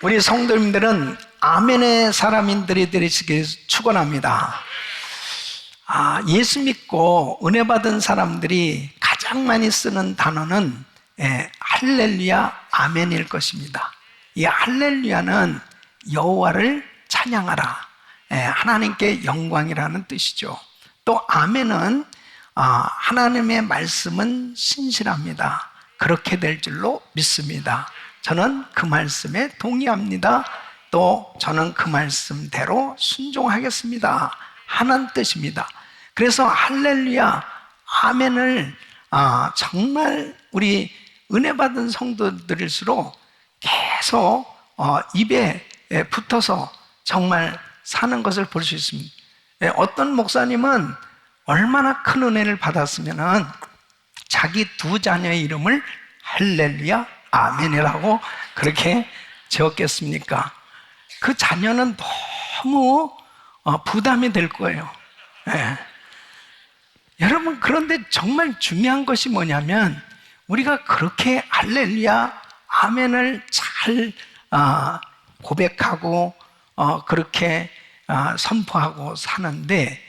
우리 성도님들은 아멘의 사람인들이 되시길 축원합니다. 예수 믿고 은혜 받은 사람들이 가장 많이 쓰는 단어는 할렐루야, 아멘일 것입니다. 이 할렐루야는 여호와를 찬양하라, 하나님께 영광이라는 뜻이죠. 또 아멘은 하나님의 말씀은 신실합니다. 그렇게 될 줄로 믿습니다. 저는 그 말씀에 동의합니다. 또 저는 그 말씀대로 순종하겠습니다 하는 뜻입니다. 그래서 할렐루야, 아멘을 정말 우리 은혜 받은 성도들일수록 계속 입에 붙어서 정말 사는 것을 볼 수 있습니다. 어떤 목사님은 얼마나 큰 은혜를 받았으면은 자기 두 자녀의 이름을 할렐루야, 아멘이라고 그렇게 지었겠습니까? 그 자녀는 너무 부담이 될 거예요. 여러분, 그런데 정말 중요한 것이 뭐냐면 우리가 그렇게 할렐루야, 아멘을 잘 고백하고 그렇게 선포하고 사는데,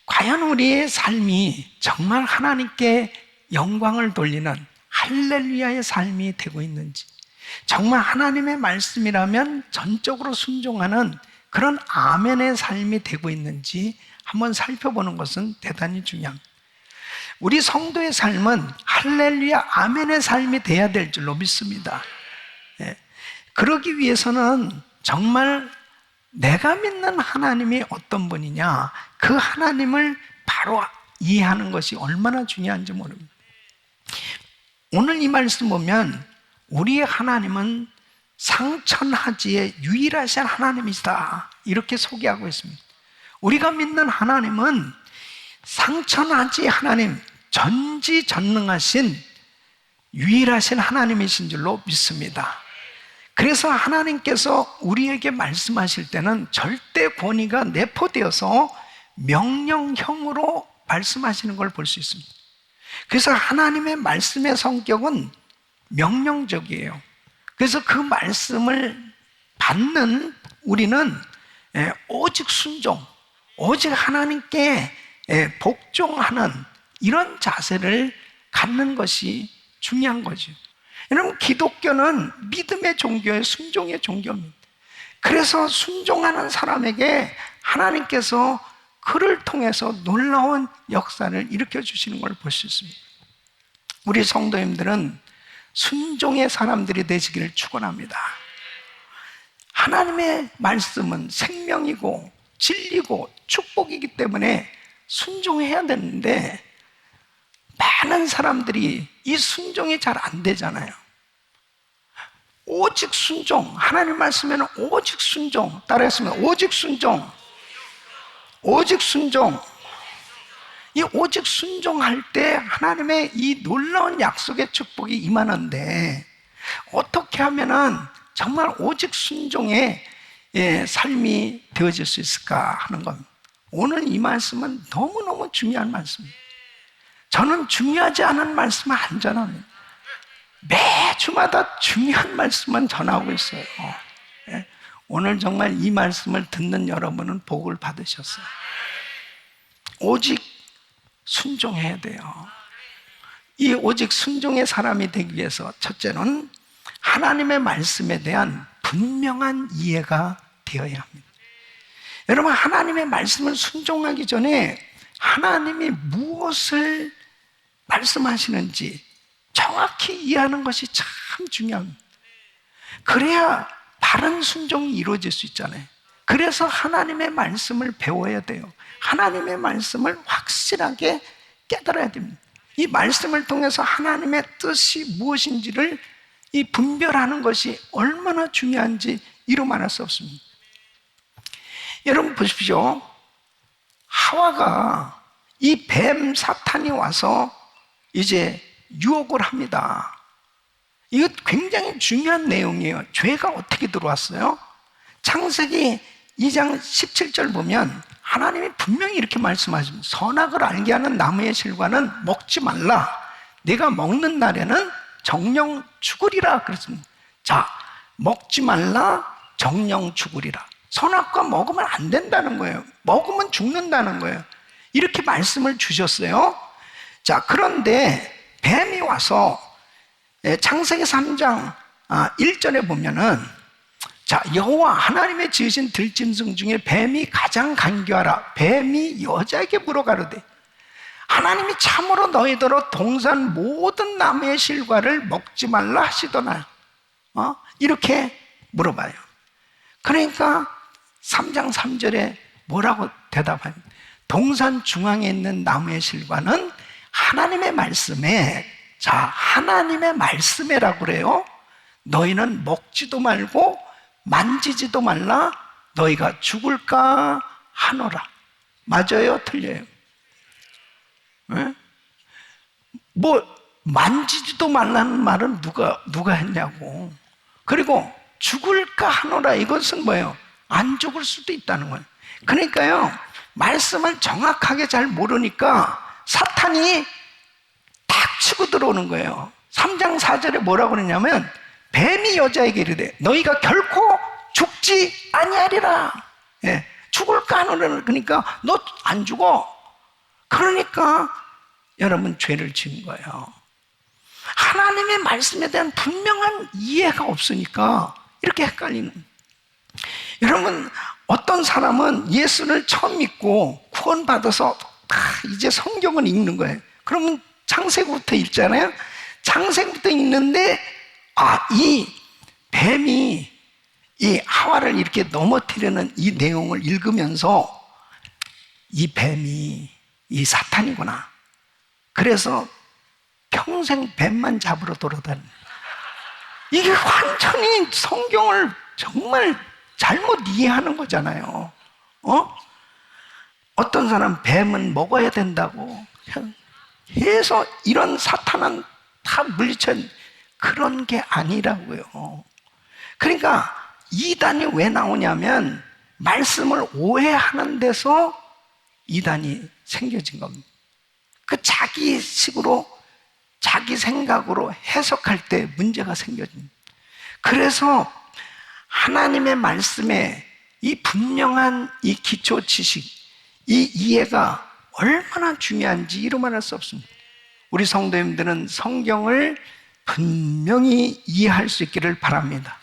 과연 우리의 삶이 정말 하나님께 영광을 돌리는 할렐루야의 삶이 되고 있는지, 정말 하나님의 말씀이라면 전적으로 순종하는 그런 아멘의 삶이 되고 있는지 한번 살펴보는 것은 대단히 중요합니다. 우리 성도의 삶은 할렐루야, 아멘의 삶이 돼야 될 줄로 믿습니다. 그러기 위해서는 정말 내가 믿는 하나님이 어떤 분이냐, 그 하나님을 바로 이해하는 것이 얼마나 중요한지 모릅니다. 오늘 이 말씀 보면 우리의 하나님은 상천하지의 유일하신 하나님이시다, 이렇게 소개하고 있습니다. 우리가 믿는 하나님은 상천하지 하나님, 전지전능하신 유일하신 하나님이신 줄로 믿습니다. 그래서 하나님께서 우리에게 말씀하실 때는 절대 권위가 내포되어서 명령형으로 말씀하시는 걸 볼 수 있습니다. 그래서 하나님의 말씀의 성격은 명령적이에요. 그래서 그 말씀을 받는 우리는 오직 순종, 오직 하나님께 복종하는 이런 자세를 갖는 것이 중요한 거죠. 여러분, 기독교는 믿음의 종교예요. 순종의 종교입니다. 그래서 순종하는 사람에게 하나님께서 그를 통해서 놀라운 역사를 일으켜 주시는 걸 볼 수 있습니다. 우리 성도님들은 순종의 사람들이 되시기를 축원합니다. 하나님의 말씀은 생명이고 진리고 축복이기 때문에 순종해야 되는데, 많은 사람들이 이 순종이 잘 안 되잖아요. 오직 순종, 하나님 말씀에는 오직 순종, 따라했으면 오직 순종, 오직 순종. 이 오직 순종할 때 하나님의 이 놀라운 약속의 축복이 임하는데, 어떻게 하면은 정말 오직 순종의 삶이 되어질 수 있을까 하는 겁니다. 오늘 이 말씀은 너무너무 중요한 말씀입니다. 저는 중요하지 않은 말씀은 안 전합니다. 매주마다 중요한 말씀만 전하고 있어요. 오늘 정말 이 말씀을 듣는 여러분은 복을 받으셨어요. 오직 순종해야 돼요. 이 오직 순종의 사람이 되기 위해서 첫째는 하나님의 말씀에 대한 분명한 이해가 되어야 합니다. 여러분, 하나님의 말씀을 순종하기 전에 하나님이 무엇을 말씀하시는지 정확히 이해하는 것이 참 중요합니다. 그래야 바른 순종이 이루어질 수 있잖아요. 그래서 하나님의 말씀을 배워야 돼요. 하나님의 말씀을 확실하게 깨달아야 됩니다. 이 말씀을 통해서 하나님의 뜻이 무엇인지를 이 분별하는 것이 얼마나 중요한지 이루 말할 수 없습니다. 여러분 보십시오. 하와가 이 뱀 사탄이 와서 이제 유혹을 합니다. 이거 굉장히 중요한 내용이에요. 죄가 어떻게 들어왔어요? 창세기 2장 17절 보면 하나님이 분명히 이렇게 말씀하십니다. 선악을 알게 하는 나무의 실과는 먹지 말라. 네가 먹는 날에는 정령 죽으리라 그랬습니다. 자, 먹지 말라 정령 죽으리라. 선악과 먹으면 안 된다는 거예요. 먹으면 죽는다는 거예요. 이렇게 말씀을 주셨어요. 자, 그런데 뱀이 와서 창세기 3장 1절에 보면은, 자, 여호와 하나님의 지으신 들짐승 중에 뱀이 가장 간교하라. 뱀이 여자에게 물어가로되 하나님이 참으로 너희더러 동산 모든 나무의 실과를 먹지 말라 하시더나. 이렇게 물어봐요. 그러니까 3장 3절에 뭐라고 대답하냐? 동산 중앙에 있는 나무의 실과는 하나님의 말씀에, 자, 하나님의 말씀에라고 그래요. 너희는 먹지도 말고 만지지도 말라. 너희가 죽을까 하노라. 맞아요? 틀려요? 네? 뭐 만지지도 말라는 말은 누가 했냐고. 그리고 죽을까 하노라, 이것은 뭐예요? 안 죽을 수도 있다는 거예요. 그러니까요, 말씀을 정확하게 잘 모르니까 사탄이 탁 치고 들어오는 거예요. 3장 4절에 뭐라고 그러냐면, 뱀이 여자에게 이르되 너희가 결코 죽지 아니하리라. 죽을까 하노라. 그러니까 너 안 죽어. 그러니까 여러분 죄를 지은 거예요. 하나님의 말씀에 대한 분명한 이해가 없으니까 이렇게 헷갈리는. 여러분, 어떤 사람은 예수를 처음 믿고 구원받아서 이제 성경을 읽는 거예요. 그러면 창세기부터 읽잖아요. 창세기부터 읽는데 이 뱀이 이 하와를 이렇게 넘어뜨리는 이 내용을 읽으면서 이 뱀이 이 사탄이구나. 그래서 평생 뱀만 잡으러 돌아다니는. 이게 완전히 성경을 정말 잘못 이해하는 거잖아요. 어떤 사람 뱀은 먹어야 된다고 해서 이런 사탄은 다 물리쳐. 그런 게 아니라고요. 그러니까 이단이 왜 나오냐면 말씀을 오해하는 데서 이단이 생겨진 겁니다. 그 자기 식으로 자기 생각으로 해석할 때 문제가 생겨집니다. 그래서 하나님의 말씀에 이 분명한 이 기초 지식, 이 이해가 얼마나 중요한지 이루 말할 수 없습니다. 우리 성도님들은 성경을 분명히 이해할 수 있기를 바랍니다.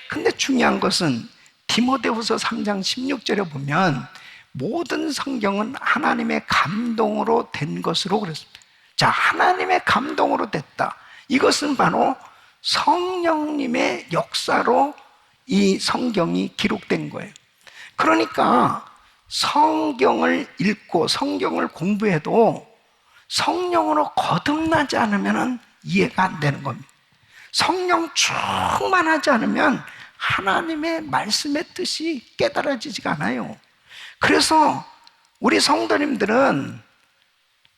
근데 중요한 것은 디모데후서 3장 16절에 보면 모든 성경은 하나님의 감동으로 된 것으로 그랬습니다. 자, 하나님의 감동으로 됐다. 이것은 바로 성령님의 역사로 이 성경이 기록된 거예요. 그러니까 성경을 읽고 성경을 공부해도 성령으로 거듭나지 않으면 이해가 안 되는 겁니다. 성령 충만하지 않으면 하나님의 말씀의 뜻이 깨달아지지가 않아요. 그래서 우리 성도님들은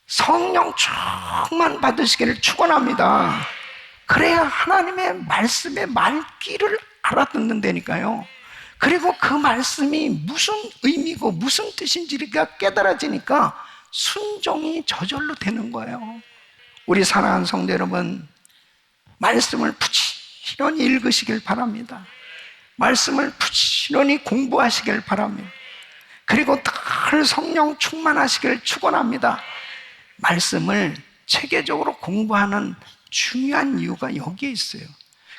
성령 충만 받으시기를 축원합니다. 그래야 하나님의 말씀의 말귀를 알아듣는다니까요. 그리고 그 말씀이 무슨 의미고 무슨 뜻인지가 깨달아지니까 순종이 저절로 되는 거예요. 우리 사랑하는 성도 여러분, 말씀을 부지런히 읽으시길 바랍니다. 말씀을 부지런히 공부하시길 바랍니다. 그리고 늘 성령 충만하시길 축원합니다. 말씀을 체계적으로 공부하는 중요한 이유가 여기에 있어요.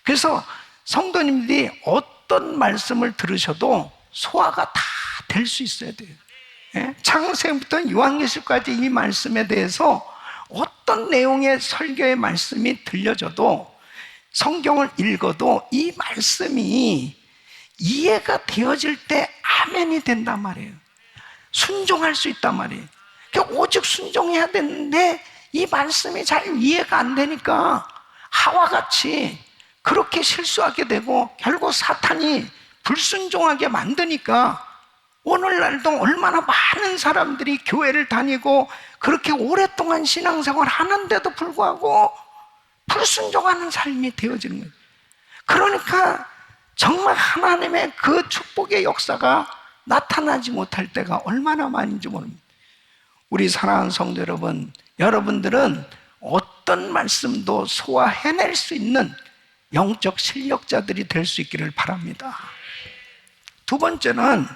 그래서 성도님들이 어떤 말씀을 들으셔도 소화가 다 될 수 있어야 돼요. 창세부터 요한계시까지 이 말씀에 대해서 어떤 내용의 설교의 말씀이 들려져도 성경을 읽어도 이 말씀이 이해가 되어질 때 아멘이 된단 말이에요. 순종할 수 있단 말이에요. 그러니까 오직 순종해야 되는데 이 말씀이 잘 이해가 안 되니까 하와같이 그렇게 실수하게 되고 결국 사탄이 불순종하게 만드니까 오늘날도 얼마나 많은 사람들이 교회를 다니고 그렇게 오랫동안 신앙생활 하는데도 불구하고 불순종하는 삶이 되어지는 거예요. 그러니까 정말 하나님의 그 축복의 역사가 나타나지 못할 때가 얼마나 많은지 모릅니다. 우리 사랑하는 성도 여러분, 여러분들은 어떤 말씀도 소화해낼 수 있는 영적 실력자들이 될 수 있기를 바랍니다. 두 번째는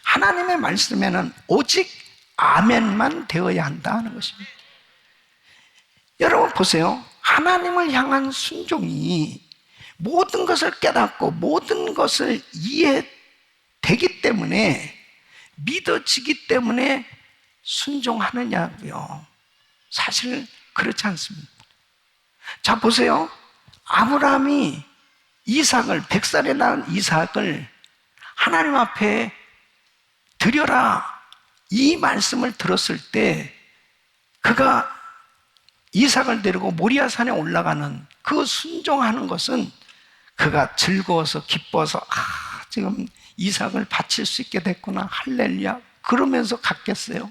하나님의 말씀에는 오직 아멘만 되어야 한다는 것입니다. 여러분 보세요. 하나님을 향한 순종이 모든 것을 깨닫고 모든 것을 이해되기 때문에, 믿어지기 때문에 순종하느냐고요. 사실 그렇지 않습니다. 자 보세요. 아브라함이 이삭을, 100살에 낳은 이삭을 하나님 앞에 드려라, 이 말씀을 들었을 때 그가 이삭을 데리고 모리아산에 올라가는 그 순종하는 것은 그가 즐거워서 기뻐서 지금 이삭을 바칠 수 있게 됐구나, 할렐루야 그러면서 갔겠어요?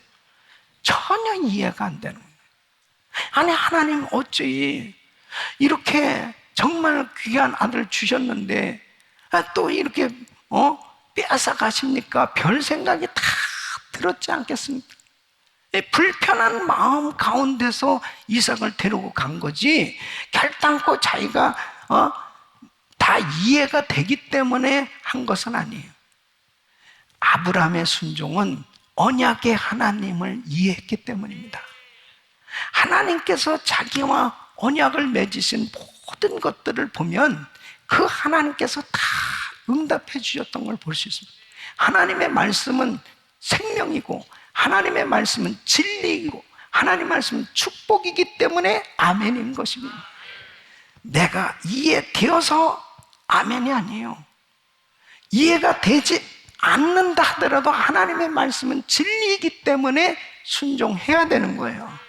전혀 이해가 안 되는 거예요. 아니 하나님 어찌 이렇게 정말 귀한 아들 주셨는데 또 이렇게 빼앗아 가십니까? 별 생각이 다 들었지 않겠습니까? 불편한 마음 가운데서 이삭을 데리고 간 거지, 결단코 자기가 다 이해가 되기 때문에 한 것은 아니에요. 아브라함의 순종은 언약의 하나님을 이해했기 때문입니다. 하나님께서 자기와 언약을 맺으신 모든 것들을 보면 그 하나님께서 다 응답해 주셨던 걸 볼 수 있습니다. 하나님의 말씀은 생명이고 하나님의 말씀은 진리이고 하나님의 말씀은 축복이기 때문에 아멘인 것입니다. 내가 이해되어서 아멘이 아니에요. 이해가 되지 않는다 하더라도 하나님의 말씀은 진리이기 때문에 순종해야 되는 거예요.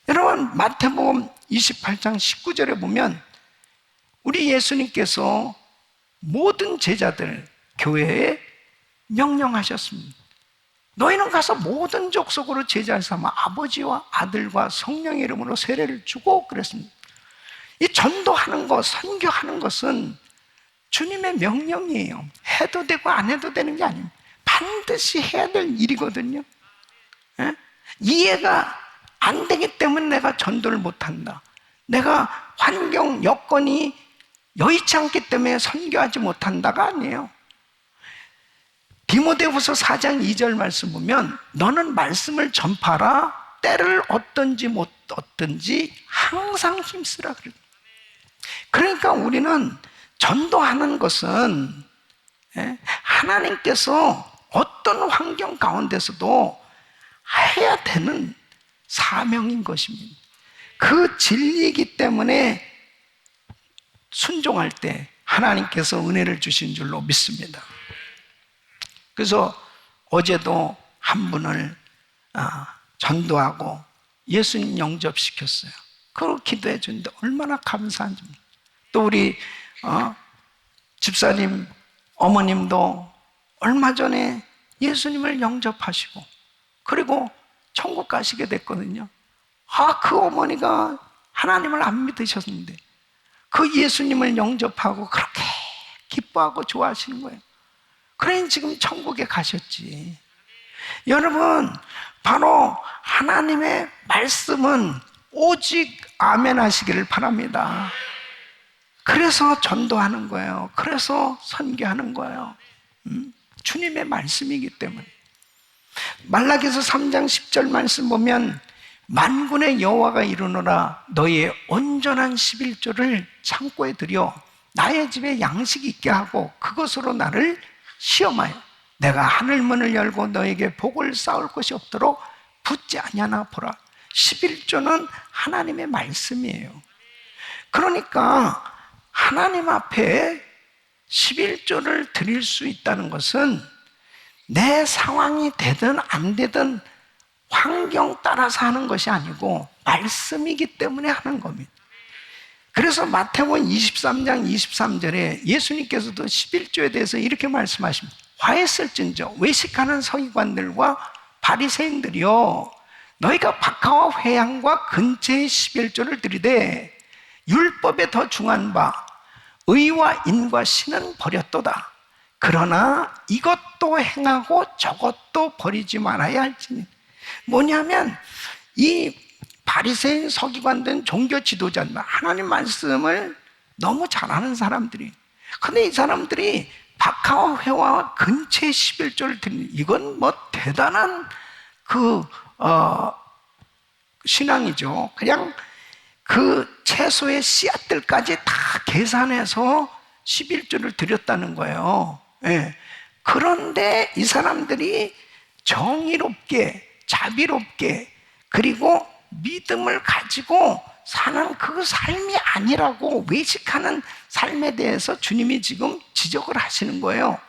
여러분 마태복음 28장 19절에 보면 우리 예수님께서 모든 제자들 교회에 명령하셨습니다. 너희는 가서 모든 족속으로 제자를 삼아 아버지와 아들과 성령의 이름으로 세례를 주고 그랬습니다. 이 전도하는 것, 선교하는 것은 주님의 명령이에요. 해도 되고 안 해도 되는 게 아닙니다. 반드시 해야 될 일이거든요. 이해가 안 되기 때문에 내가 전도를 못한다, 내가 환경, 여건이 여의치 않기 때문에 선교하지 못한다가 아니에요. 디모데후서 4장 2절 말씀 보면 너는 말씀을 전파라, 때를 얻든지 못 얻든지 항상 힘쓰라 그래요. 그러니까 우리는 전도하는 것은 하나님께서 어떤 환경 가운데서도 해야 되는 사명인 것입니다. 그 진리이기 때문에 순종할 때 하나님께서 은혜를 주신 줄로 믿습니다. 그래서 어제도 한 분을 전도하고 예수님 영접시켰어요. 그걸 기도해 주는데 얼마나 감사한지. 또 우리 집사님 어머님도 얼마 전에 예수님을 영접하시고 그리고 천국 가시게 됐거든요. 그 어머니가 하나님을 안 믿으셨는데 그 예수님을 영접하고 그렇게 기뻐하고 좋아하시는 거예요. 그러니 지금 천국에 가셨지. 여러분, 바로 하나님의 말씀은 오직 아멘 하시기를 바랍니다. 그래서 전도하는 거예요. 그래서 선교하는 거예요. 주님의 말씀이기 때문에. 말라기서 3장 10절 말씀 보면 만군의 여호와가 이르노라, 너희의 온전한 11조를 창고에 들여 나의 집에 양식이 있게 하고 그것으로 나를 시험하여 내가 하늘문을 열고 너에게 복을 쌓을 것이 없도록 붙지 아니하나 보라. 11조는 하나님의 말씀이에요. 그러니까 하나님 앞에 11조를 드릴 수 있다는 것은 내 상황이 되든 안 되든 환경 따라서 하는 것이 아니고 말씀이기 때문에 하는 겁니다. 그래서 마태복음 23장 23절에 예수님께서도 11조에 대해서 이렇게 말씀하십니다. 화했을진저 외식하는 서기관들과 바리새인들이여, 너희가 박하와 회향과 근처의 11조를 드리되 율법에 더 중한 바 의와 인과 신은 버렸도다. 그러나 이것도 행하고 저것도 버리지 말아야 할지니. 뭐냐면 이 바리새인 서기관된 종교 지도자는 하나님 말씀을 너무 잘하는 사람들이. 근데 이 사람들이 박하와 회와 근처에 11조를 드리는, 이건 뭐 대단한 신앙이죠. 그냥 그 채소의 씨앗들까지 다 계산해서 11조를 드렸다는 거예요. 예. 그런데 이 사람들이 정의롭게, 자비롭게, 그리고 믿음을 가지고 사는 그 삶이 아니라고 외식하는 삶에 대해서 주님이 지금 지적을 하시는 거예요.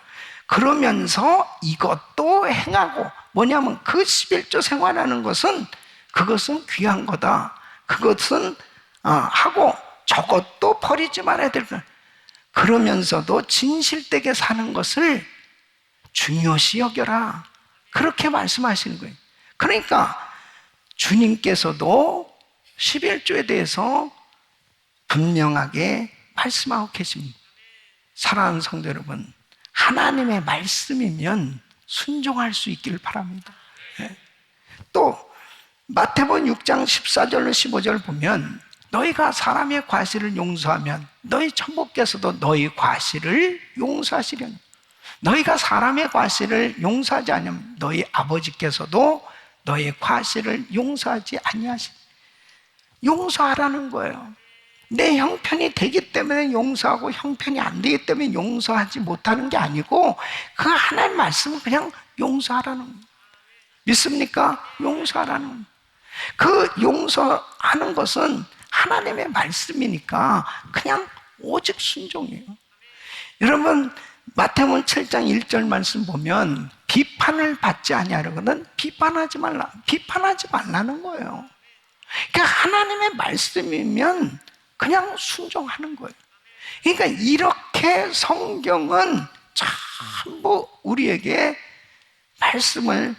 그러면서 이것도 행하고, 뭐냐면 그 11조 생활하는 것은, 그것은 귀한 거다. 그것은 하고 저것도 버리지 말아야 될 거야. 그러면서도 진실되게 사는 것을 중요시 여겨라. 그렇게 말씀하시는 거예요. 그러니까 주님께서도 11조에 대해서 분명하게 말씀하고 계십니다. 사랑하는 성도 여러분, 하나님의 말씀이면 순종할 수 있기를 바랍니다. 또 마태복음 6장 14절로 15절 보면, 너희가 사람의 과실을 용서하면 너희 천부께서도 너희 과실을 용서하시려니, 너희가 사람의 과실을 용서하지 않으면 너희 아버지께서도 너희 과실을 용서하지 아니하시니. 용서하라는 거예요. 내 형편이 되기 때문에 용서하고 형편이 안 되기 때문에 용서하지 못하는 게 아니고, 그 하나님 말씀은 그냥 용서하라는 거예요. 믿습니까? 용서하라는 거예요. 그 용서하는 것은 하나님의 말씀이니까 그냥 오직 순종이에요. 여러분, 마태복음 7장 1절 말씀 보면, 비판을 받지 아니하려거든 비판하지 말라는 거예요. 그러니까 하나님의 말씀이면 그냥 순종하는 거예요. 그러니까 이렇게 성경은 전부 우리에게 말씀을,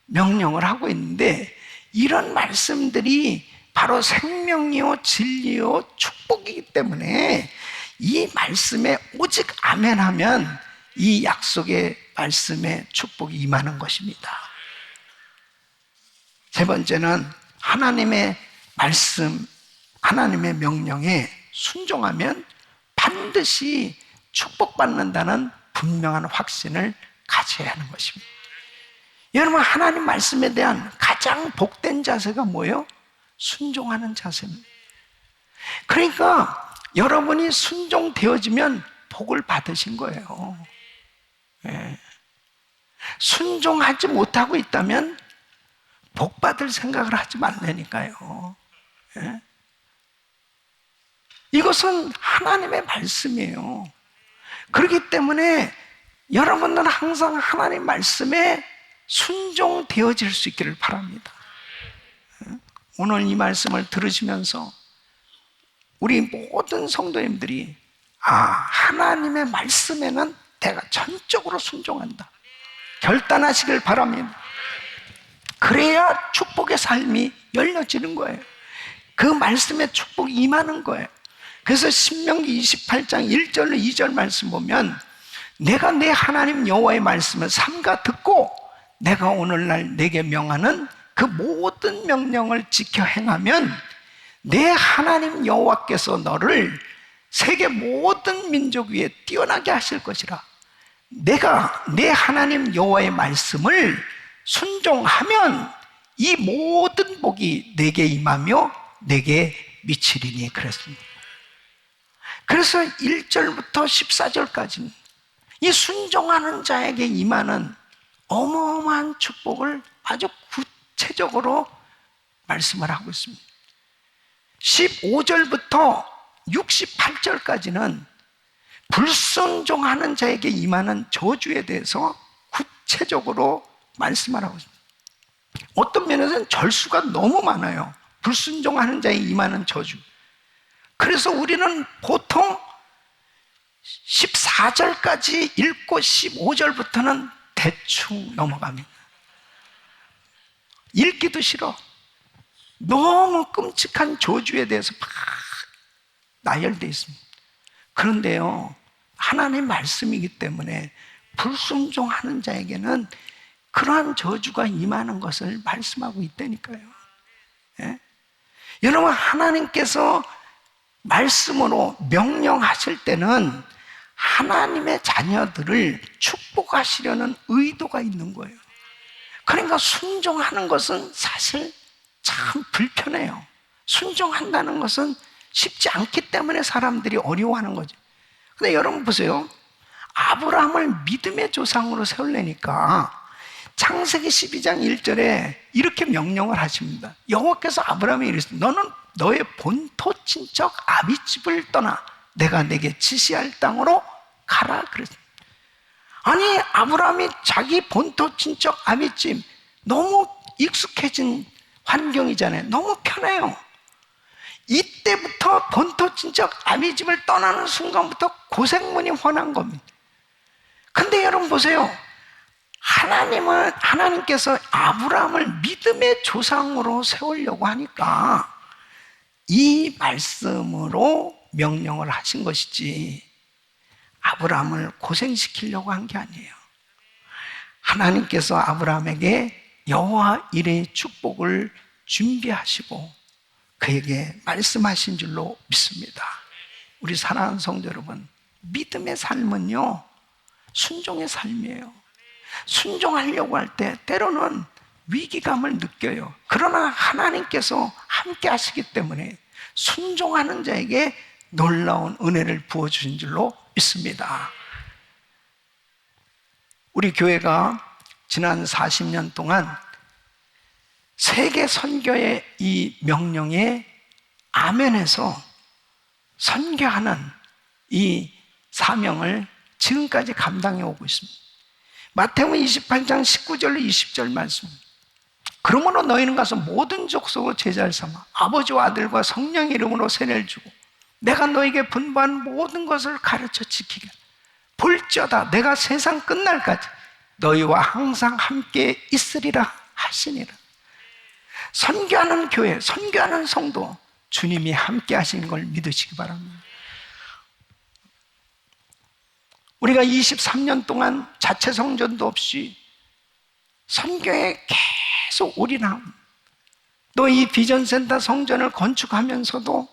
명령을 하고 있는데, 이런 말씀들이 바로 생명이요 진리요 축복이기 때문에 이 말씀에 오직 아멘하면 이 약속의 말씀에 축복이 임하는 것입니다. 세 번째는 하나님의 말씀, 하나님의 명령에 순종하면 반드시 축복받는다는 분명한 확신을 가져야 하는 것입니다. 여러분, 하나님 말씀에 대한 가장 복된 자세가 뭐예요? 순종하는 자세입니다. 그러니까 여러분이 순종되어지면 복을 받으신 거예요. 예. 순종하지 못하고 있다면 복 받을 생각을 하지 말라니까요. 예. 이것은 하나님의 말씀이에요. 그렇기 때문에 여러분들은 항상 하나님 말씀에 순종되어질 수 있기를 바랍니다. 오늘 이 말씀을 들으시면서 우리 모든 성도님들이 하나님의 말씀에는 내가 전적으로 순종한다, 결단하시길 바랍니다. 그래야 축복의 삶이 열려지는 거예요. 그 말씀에 축복이 임하는 거예요. 그래서 신명기 28장 1절 2절 말씀 보면, 내가 내 하나님 여호와의 말씀을 삼가 듣고 내가 오늘날 내게 명하는 그 모든 명령을 지켜 행하면 내 하나님 여호와께서 너를 세계 모든 민족 위에 뛰어나게 하실 것이라. 내가 내 하나님 여호와의 말씀을 순종하면 이 모든 복이 내게 임하며 내게 미치리니 그랬습니다. 그래서 1절부터 14절까지는 이 순종하는 자에게 임하는 어마어마한 축복을 아주 구체적으로 말씀을 하고 있습니다. 15절부터 68절까지는 불순종하는 자에게 임하는 저주에 대해서 구체적으로 말씀을 하고 있습니다. 어떤 면에서는 절수가 너무 많아요. 불순종하는 자에 임하는 저주. 그래서 우리는 보통 14절까지 읽고 15절부터는 대충 넘어갑니다. 읽기도 싫어. 너무 끔찍한 저주에 대해서 막 나열되어 있습니다. 그런데요, 하나님의 말씀이기 때문에 불순종하는 자에게는 그러한 저주가 임하는 것을 말씀하고 있다니까요. 예? 여러분, 하나님께서 말씀으로 명령하실 때는 하나님의 자녀들을 축복하시려는 의도가 있는 거예요. 그러니까 순종하는 것은 사실 참 불편해요. 순종한다는 것은 쉽지 않기 때문에 사람들이 어려워하는 거죠. 근데 여러분 보세요. 아브라함을 믿음의 조상으로 세우려니까 창세기 12장 1절에 이렇게 명령을 하십니다. 여호와께서 아브라함에게 이르시되 너는 너의 본토 친척 아비집을 떠나 내가 내게 지시할 땅으로 가라 그랬습니다. 아니, 아브라함이 자기 본토 친척 아비집, 너무 익숙해진 환경이잖아요. 너무 편해요. 이때부터 본토 친척 아비집을 떠나는 순간부터 고생문이 훤한 겁니다. 근데 여러분 보세요. 하나님께서 아브라함을 믿음의 조상으로 세우려고 하니까 이 말씀으로 명령을 하신 것이지 아브라함을 고생시키려고 한 게 아니에요. 하나님께서 아브라함에게 여호와 이레의 축복을 준비하시고 그에게 말씀하신 줄로 믿습니다. 우리 사랑하는 성도 여러분, 믿음의 삶은요, 순종의 삶이에요. 순종하려고 할 때 때로는 위기감을 느껴요. 그러나 하나님께서 함께 하시기 때문에 순종하는 자에게 놀라운 은혜를 부어주신 줄로 믿습니다. 우리 교회가 지난 40년 동안 세계 선교의 이 명령에 아멘해서 선교하는 이 사명을 지금까지 감당해 오고 있습니다. 마태복음 28장 19절로 20절 말씀. 그러므로 너희는 가서 모든 족속으로 제자를 삼아 아버지와 아들과 성령의 이름으로 세례를 주고 내가 너에게 분부한 모든 것을 가르쳐 지키게 볼지어다 내가 세상 끝날까지 너희와 항상 함께 있으리라 하시니라. 선교하는 교회, 선교하는 성도, 주님이 함께 하신 걸 믿으시기 바랍니다. 우리가 23년 동안 자체 성전도 없이 선교에 계속 올인하고 또 이 비전센터 성전을 건축하면서도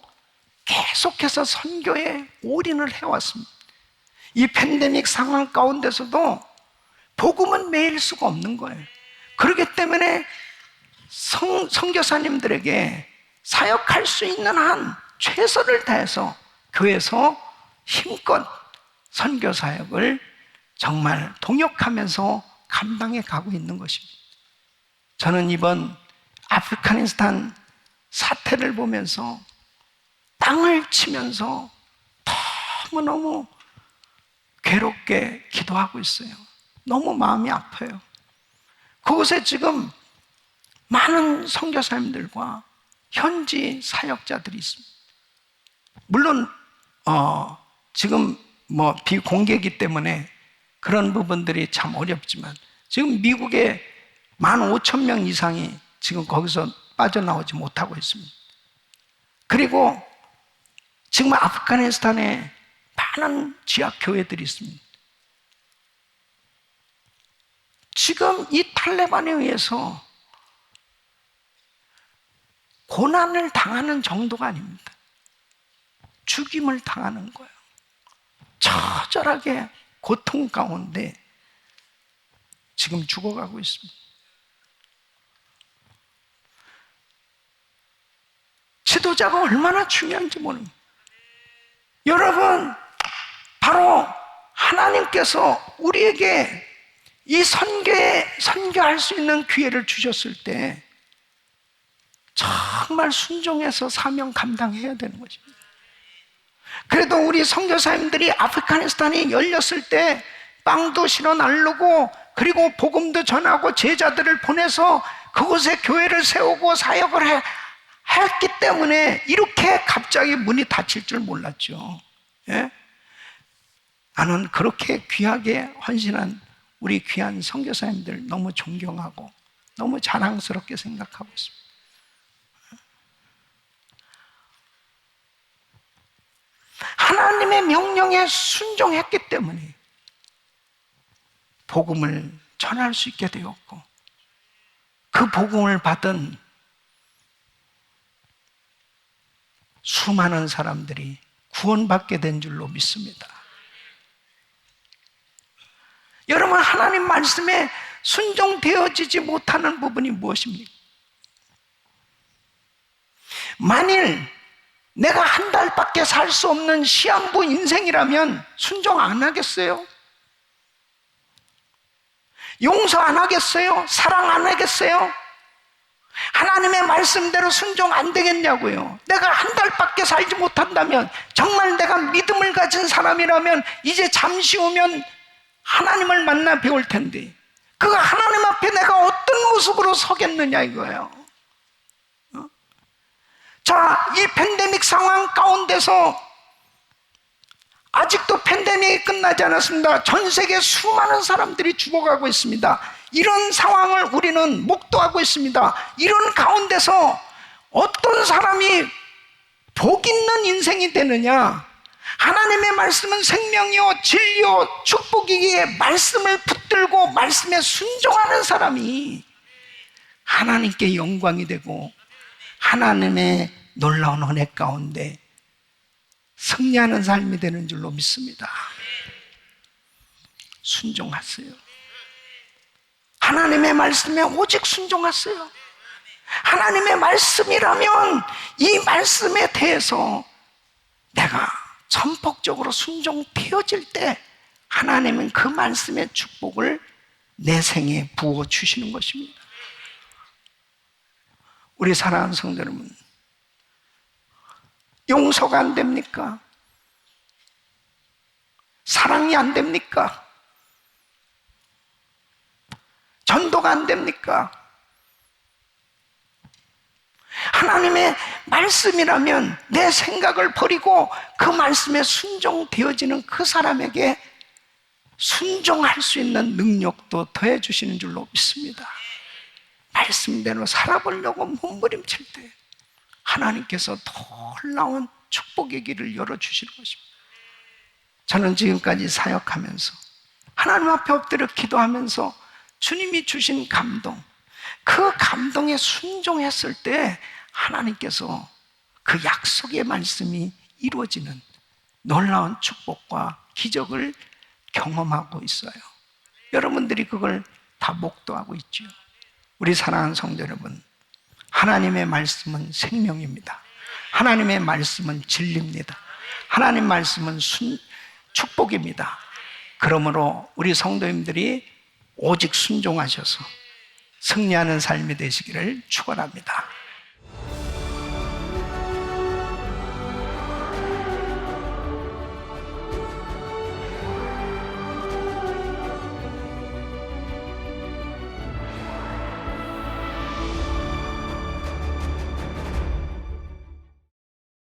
계속해서 선교에 올인을 해왔습니다. 이 팬데믹 상황 가운데서도 복음은 매일 수가 없는 거예요. 그렇기 때문에 선교사님들에게 사역할 수 있는 한 최선을 다해서 교회에서 힘껏 선교 사역을 정말 동역하면서 감당해 가고 있는 것입니다. 저는 이번 아프가니스탄 사태를 보면서 땅을 치면서 너무너무 괴롭게 기도하고 있어요. 너무 마음이 아파요. 그곳에 지금 많은 선교사님들과 현지 사역자들이 있습니다. 물론 지금 비공개이기 때문에 그런 부분들이 참 어렵지만 지금 미국에 15,000명 이상이 지금 거기서 빠져나오지 못하고 있습니다. 그리고 지금 아프가니스탄에 많은 지하 교회들이 있습니다. 지금 이 탈레반에 의해서 고난을 당하는 정도가 아닙니다. 죽임을 당하는 거예요. 처절하게 고통 가운데 지금 죽어가고 있습니다. 지도자가 얼마나 중요한지 모릅니다. 여러분, 바로 하나님께서 우리에게 이 선교할 수 있는 기회를 주셨을 때 정말 순종해서 사명 감당해야 되는 것입니다. 그래도 우리 선교사님들이 아프가니스탄이 열렸을 때 빵도 실어 나르고 그리고 복음도 전하고 제자들을 보내서 그곳에 교회를 세우고 사역을 했기 때문에 이렇게 갑자기 문이 닫힐 줄 몰랐죠. 예? 나는 그렇게 귀하게 헌신한 우리 귀한 선교사님들 너무 존경하고 너무 자랑스럽게 생각하고 있습니다. 하나님의 명령에 순종했기 때문에 복음을 전할 수 있게 되었고 그 복음을 받은 수많은 사람들이 구원받게 된 줄로 믿습니다. 여러분, 하나님 말씀에 순종되어지지 못하는 부분이 무엇입니까? 만일 내가 한 달밖에 살 수 없는 시한부 인생이라면 순종 안 하겠어요? 용서 안 하겠어요? 사랑 안 하겠어요? 하나님의 말씀대로 순종 안 되겠냐고요. 내가 한 달밖에 살지 못한다면, 정말 내가 믿음을 가진 사람이라면 이제 잠시 후면 하나님을 만나 배울 텐데, 그 하나님 앞에 내가 어떤 모습으로 서겠느냐 이거예요. 자, 이 팬데믹 상황 가운데서 아직도 팬데믹이 끝나지 않았습니다. 전 세계 수많은 사람들이 죽어가고 있습니다. 이런 상황을 우리는 목도하고 있습니다. 이런 가운데서 어떤 사람이 복 있는 인생이 되느냐? 하나님의 말씀은 생명이요 진리요 축복이기에 말씀을 붙들고 말씀에 순종하는 사람이 하나님께 영광이 되고 하나님의 놀라운 은혜 가운데 승리하는 삶이 되는 줄로 믿습니다. 순종하세요. 하나님의 말씀에 오직 순종하세요. 하나님의 말씀이라면 이 말씀에 대해서 내가 전폭적으로 순종되어질 때 하나님은 그 말씀의 축복을 내 생에 부어주시는 것입니다. 우리 사랑하는 성도 여러분, 용서가 안 됩니까? 사랑이 안 됩니까? 전도가 안 됩니까? 하나님의 말씀이라면 내 생각을 버리고 그 말씀에 순종되어지는 그 사람에게 순종할 수 있는 능력도 더해 주시는 줄로 믿습니다. 말씀대로 살아보려고 몸부림칠 때 하나님께서 놀라운 축복의 길을 열어주시는 것입니다. 저는 지금까지 사역하면서 하나님 앞에 엎드려 기도하면서 주님이 주신 감동, 그 감동에 순종했을 때 하나님께서 그 약속의 말씀이 이루어지는 놀라운 축복과 기적을 경험하고 있어요. 여러분들이 그걸 다 목도하고 있죠. 우리 사랑하는 성도 여러분, 하나님의 말씀은 생명입니다. 하나님의 말씀은 진리입니다. 하나님 말씀은 축복입니다. 그러므로 우리 성도님들이 오직 순종하셔서 승리하는 삶이 되시기를 축원합니다.